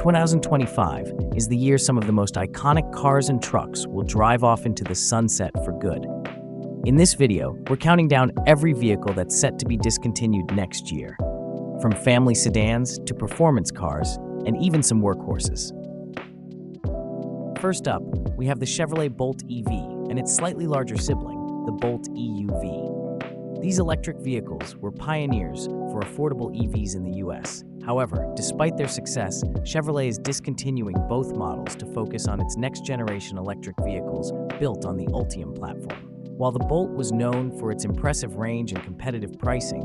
2025 is the year some of the most iconic cars and trucks will drive off into the sunset for good. In this video, we're counting down every vehicle that's set to be discontinued next year, from family sedans to performance cars and even some workhorses. First up, we have the Chevrolet Bolt EV and its slightly larger sibling, the Bolt EUV. These electric vehicles were pioneers for affordable EVs in the US. However, despite their success, Chevrolet is discontinuing both models to focus on its next-generation electric vehicles built on the Ultium platform. While the Bolt was known for its impressive range and competitive pricing,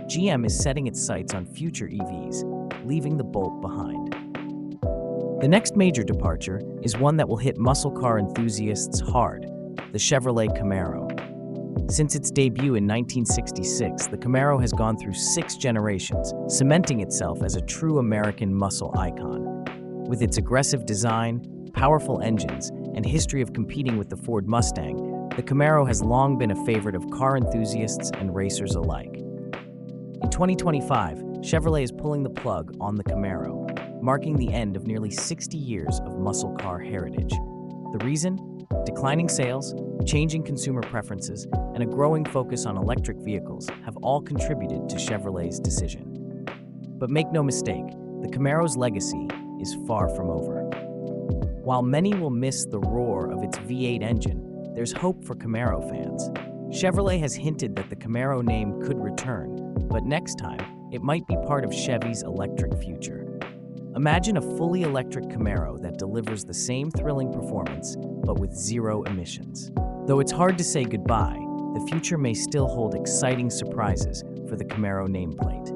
GM is setting its sights on future EVs, leaving the Bolt behind. The next major departure is one that will hit muscle car enthusiasts hard, the Chevrolet Camaro. Since its debut in 1966, the Camaro has gone through 6 generations, cementing itself as a true American muscle icon. With its aggressive design, powerful engines, and history of competing with the Ford Mustang, the Camaro has long been a favorite of car enthusiasts and racers alike. In 2025, Chevrolet is pulling the plug on the Camaro, marking the end of nearly 60 years of muscle car heritage. The reason? Declining sales, changing consumer preferences, and a growing focus on electric vehicles have all contributed to Chevrolet's decision. But make no mistake, the Camaro's legacy is far from over. While many will miss the roar of its V8 engine, there's hope for Camaro fans. Chevrolet has hinted that the Camaro name could return, but next time, it might be part of Chevy's electric future. Imagine a fully electric Camaro that delivers the same thrilling performance, but with zero emissions. Though it's hard to say goodbye, the future may still hold exciting surprises for the Camaro nameplate.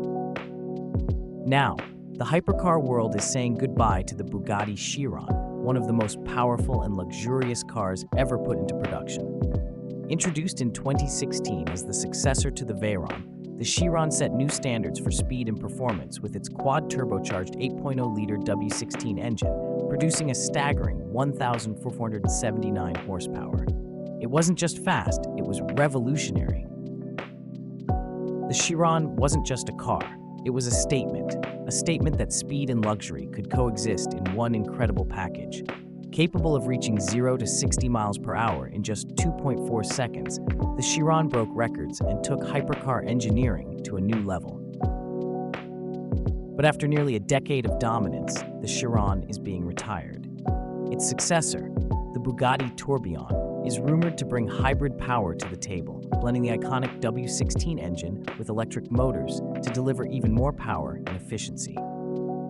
Now, the hypercar world is saying goodbye to the Bugatti Chiron, one of the most powerful and luxurious cars ever put into production. Introduced in 2016 as the successor to the Veyron, the Chiron set new standards for speed and performance with its quad-turbocharged 8.0-liter W16 engine, producing a staggering 1,479 horsepower. It wasn't just fast, it was revolutionary. The Chiron wasn't just a car, it was a statement that speed and luxury could coexist in one incredible package. Capable of reaching 0 to 60 miles per hour in just 2.4 seconds, the Chiron broke records and took hypercar engineering to a new level. But after nearly a decade of dominance, the Chiron is being retired. Its successor, the Bugatti Tourbillon, is rumored to bring hybrid power to the table, blending the iconic W16 engine with electric motors to deliver even more power and efficiency.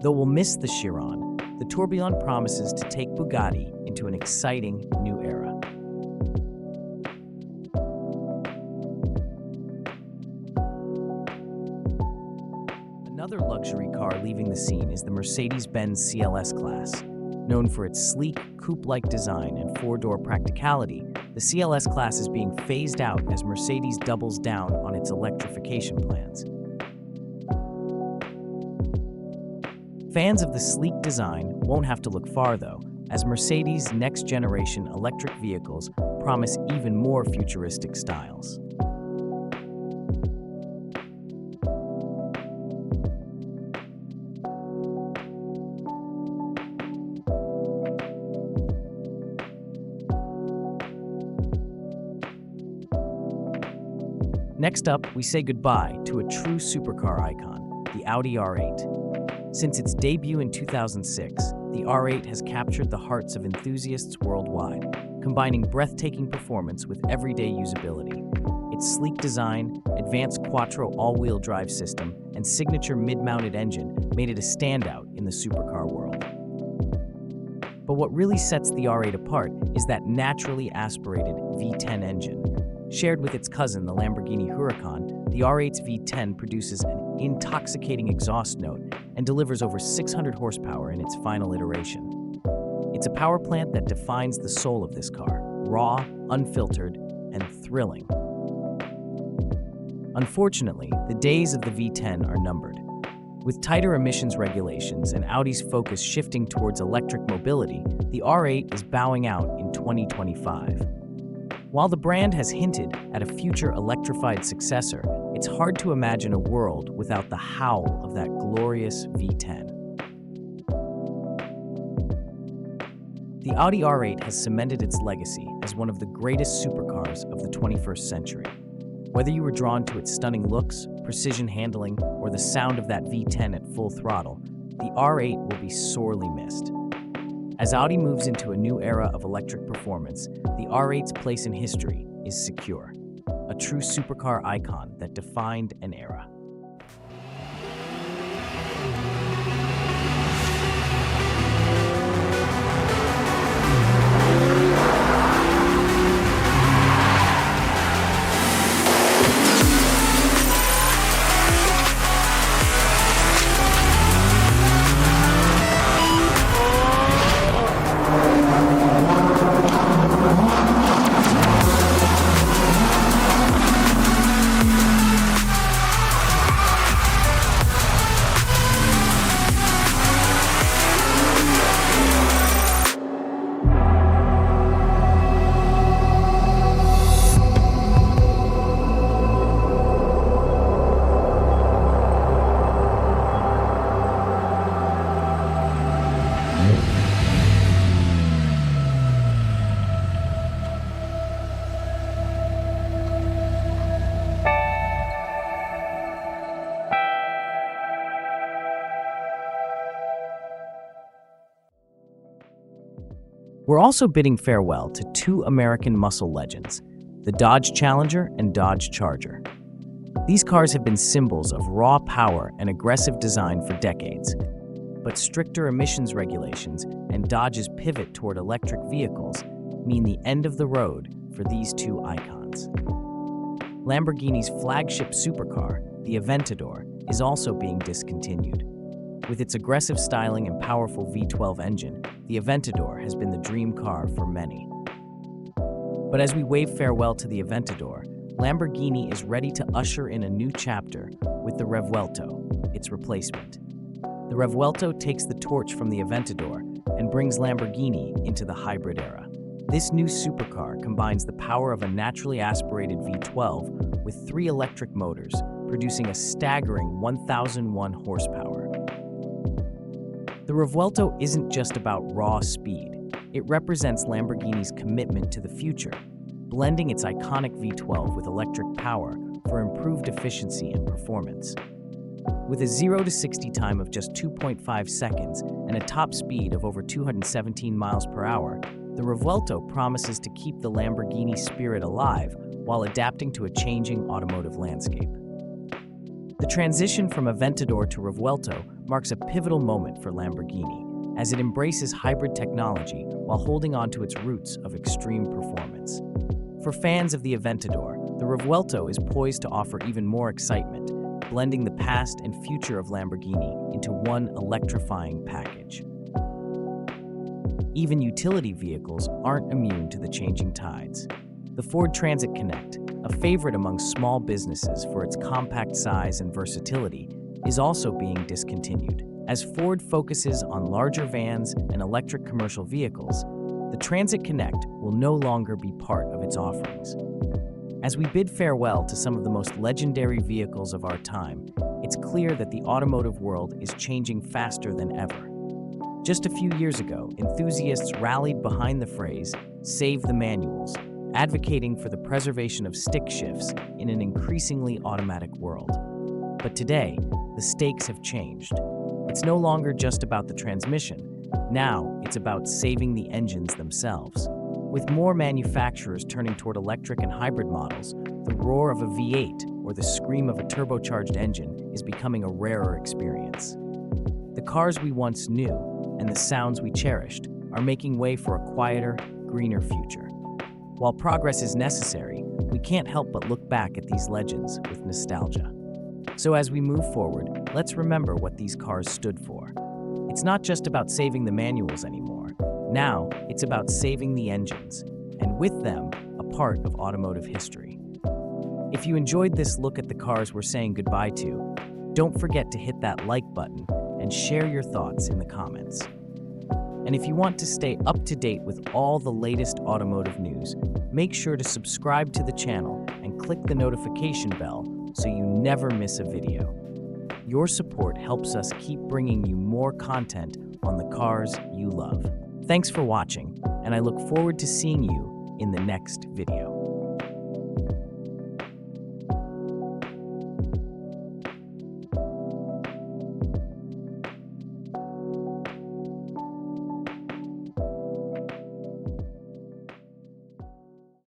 Though we'll miss the Chiron, the Tourbillon promises to take Bugatti into an exciting new era. Another luxury car leaving the scene is the Mercedes-Benz CLS class. Known for its sleek, coupe-like design and 4-door practicality, the CLS class is being phased out as Mercedes doubles down on its electrification plans. Fans of the sleek design won't have to look far, though, as Mercedes' next-generation electric vehicles promise even more futuristic styles. Next up, we say goodbye to a true supercar icon, the Audi R8. Since its debut in 2006, the R8 has captured the hearts of enthusiasts worldwide, combining breathtaking performance with everyday usability. Its sleek design, advanced quattro all-wheel drive system, and signature mid-mounted engine made it a standout in the supercar world. But what really sets the R8 apart is that naturally aspirated V10 engine. Shared with its cousin, the Lamborghini Huracan, the R8's V10 produces an intoxicating exhaust note and delivers over 600 horsepower in its final iteration. It's a power plant that defines the soul of this car, raw, unfiltered, and thrilling. Unfortunately, the days of the V10 are numbered. With tighter emissions regulations and Audi's focus shifting towards electric mobility, the R8 is bowing out in 2025. While the brand has hinted at a future electrified successor, it's hard to imagine a world without the howl of that glorious V10. The Audi R8 has cemented its legacy as one of the greatest supercars of the 21st century. Whether you were drawn to its stunning looks, precision handling, or the sound of that V10 at full throttle, the R8 will be sorely missed. As Audi moves into a new era of electric performance, the R8's place in history is secure, a true supercar icon that defined an era. We're also bidding farewell to two American muscle legends, the Dodge Challenger and Dodge Charger. These cars have been symbols of raw power and aggressive design for decades, but stricter emissions regulations and Dodge's pivot toward electric vehicles mean the end of the road for these two icons. Lamborghini's flagship supercar, the Aventador, is also being discontinued. With its aggressive styling and powerful V12 engine, the Aventador has been the dream car for many. But as we wave farewell to the Aventador, Lamborghini is ready to usher in a new chapter with the Revuelto, its replacement. The Revuelto takes the torch from the Aventador and brings Lamborghini into the hybrid era. This new supercar combines the power of a naturally aspirated V12 with 3 electric motors, producing a staggering 1,001 horsepower. The Revuelto isn't just about raw speed. It represents Lamborghini's commitment to the future, blending its iconic V12 with electric power for improved efficiency and performance. With a 0 to 60 time of just 2.5 seconds and a top speed of over 217 miles per hour, the Revuelto promises to keep the Lamborghini spirit alive while adapting to a changing automotive landscape. The transition from Aventador to Revuelto marks a pivotal moment for Lamborghini, as it embraces hybrid technology while holding on to its roots of extreme performance. For fans of the Aventador, the Revuelto is poised to offer even more excitement, blending the past and future of Lamborghini into one electrifying package. Even utility vehicles aren't immune to the changing tides. The Ford Transit Connect, a favorite among small businesses for its compact size and versatility, is also being discontinued. As Ford focuses on larger vans and electric commercial vehicles, the Transit Connect will no longer be part of its offerings. As we bid farewell to some of the most legendary vehicles of our time, it's clear that the automotive world is changing faster than ever. Just a few years ago, enthusiasts rallied behind the phrase, "Save the manuals," advocating for the preservation of stick shifts in an increasingly automatic world. But today, the stakes have changed. It's no longer just about the transmission. Now, it's about saving the engines themselves. With more manufacturers turning toward electric and hybrid models, the roar of a V8 or the scream of a turbocharged engine is becoming a rarer experience. The cars we once knew and the sounds we cherished are making way for a quieter, greener future. While progress is necessary, we can't help but look back at these legends with nostalgia. So as we move forward, let's remember what these cars stood for. It's not just about saving the manuals anymore. Now, it's about saving the engines, and with them, a part of automotive history. If you enjoyed this look at the cars we're saying goodbye to, don't forget to hit that like button and share your thoughts in the comments. And if you want to stay up to date with all the latest automotive news, make sure to subscribe to the channel and click the notification bell so you never miss a video. Your support helps us keep bringing you more content on the cars you love. Thanks for watching, and I look forward to seeing you in the next video.